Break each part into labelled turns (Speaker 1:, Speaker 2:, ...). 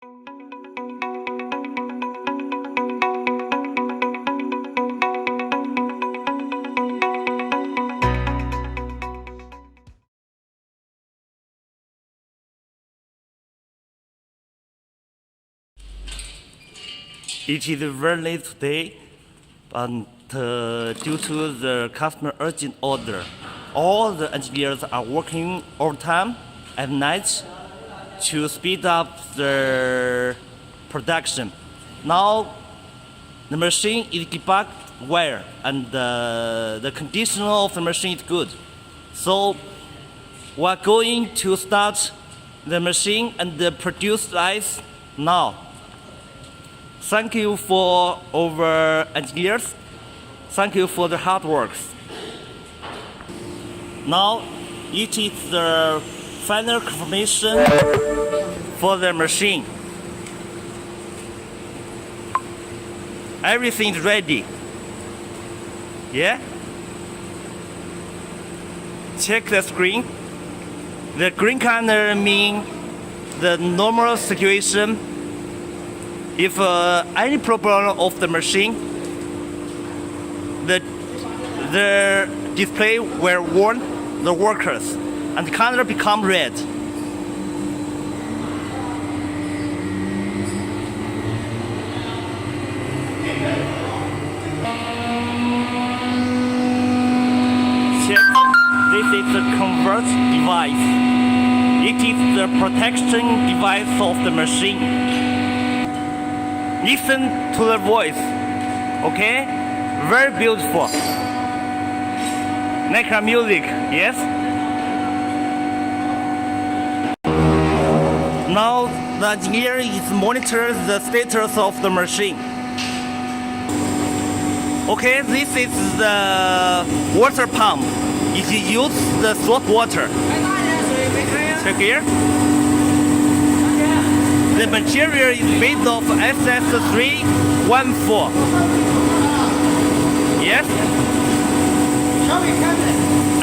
Speaker 1: It is very late today, but due to the customer urgent order, all the engineers are working overtime at night to speed up the production. Now, the machine is debugged well, and the condition of the machine is good. So, we are going to start the machine and produce the ice now. Thank you for our engineers. Thank you for the hard work. Now, it is the final confirmation for the machine. Everything is ready. Yeah? Check the screen. The green color means the normal situation. If any problem of the machine, the display will warn the workers, and the color become red. Check. This is the convert device. It is the protection device of the machine. Listen to the voice, okay? Very beautiful. Like music, yes? Now the engineer is monitoring the status of the machine. Okay, this is the water pump. It uses the salt water. Check here. The material is made of SS314. Yes?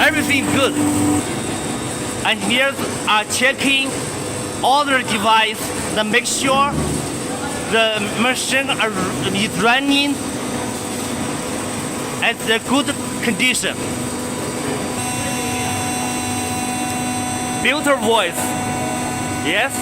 Speaker 1: Everything is good. Engineers are checking all the devices to make sure the machine is running at a good condition. Beautiful voice. Yes?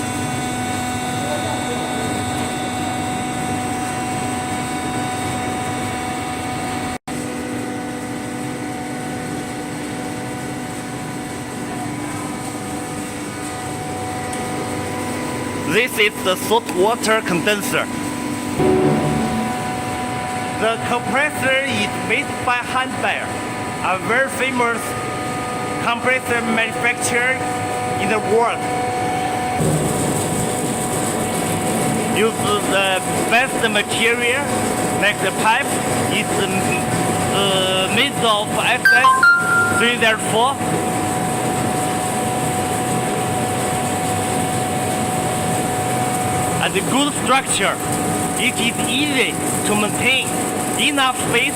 Speaker 1: This is the salt water condenser. The compressor is made by Handbayer, a very famous compressor manufacturer in the world. Uses the best material, like the pipe is made of SS304. And the good structure. It is easy to maintain enough space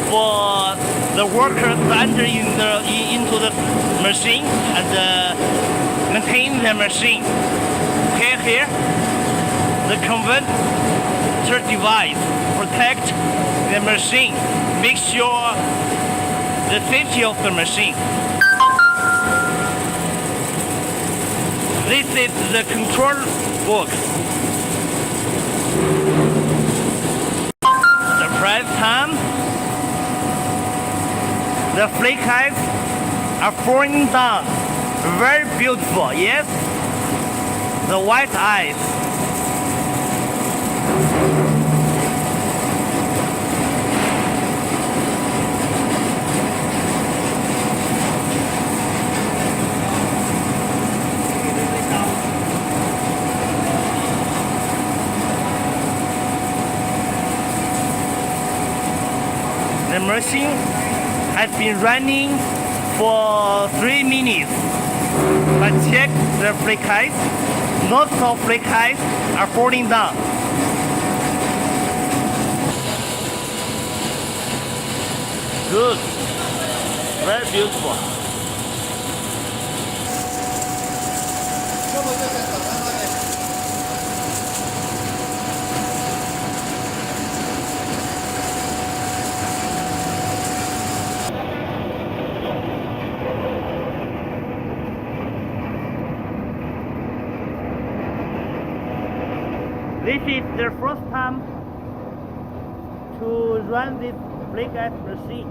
Speaker 1: for the workers to enter into the machine and maintain the machine. Okay, here, the converter device protect the machine, make sure the safety of the machine. This is the control box. The press time. The flake eyes are falling down. Very beautiful, yes? The white eyes. The machine has been running for 3 minutes. But check the flake eyes. Lots of flake eyes are falling down. Good. Very beautiful. This is their first time to run this flake ice machine.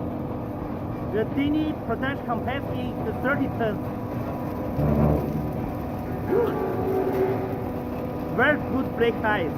Speaker 1: The daily production capacity is 30 tons. Very good flake ice.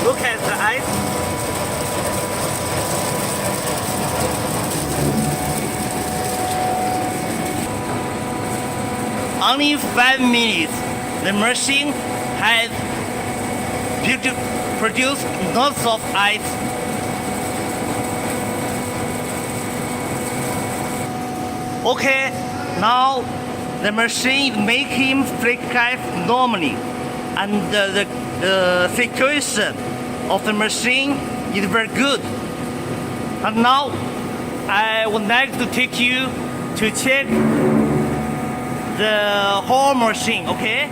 Speaker 1: Look at the ice. Only 5 minutes. The machine has produced lots of ice. Okay, now the machine is making flake ice normally, and the situation of the machine is very good. And now I would like to take you to check the whole machine, okay?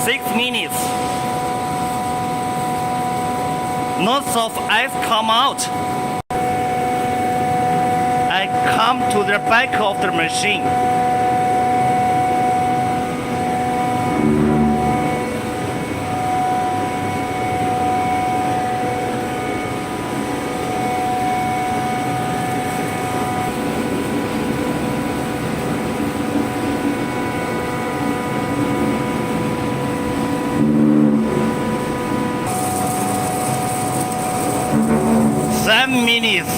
Speaker 1: Six minutes. Lots of ice come out. I come to the back of the machine. Minutes.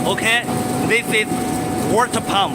Speaker 1: Okay, this is water pump.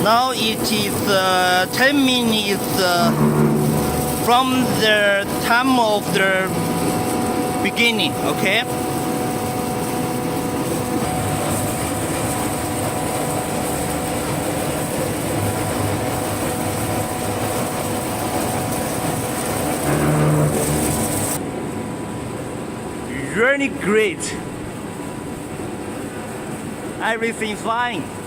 Speaker 1: Now it is 10 minutes from the time of the beginning, okay? Really great. Everything fine.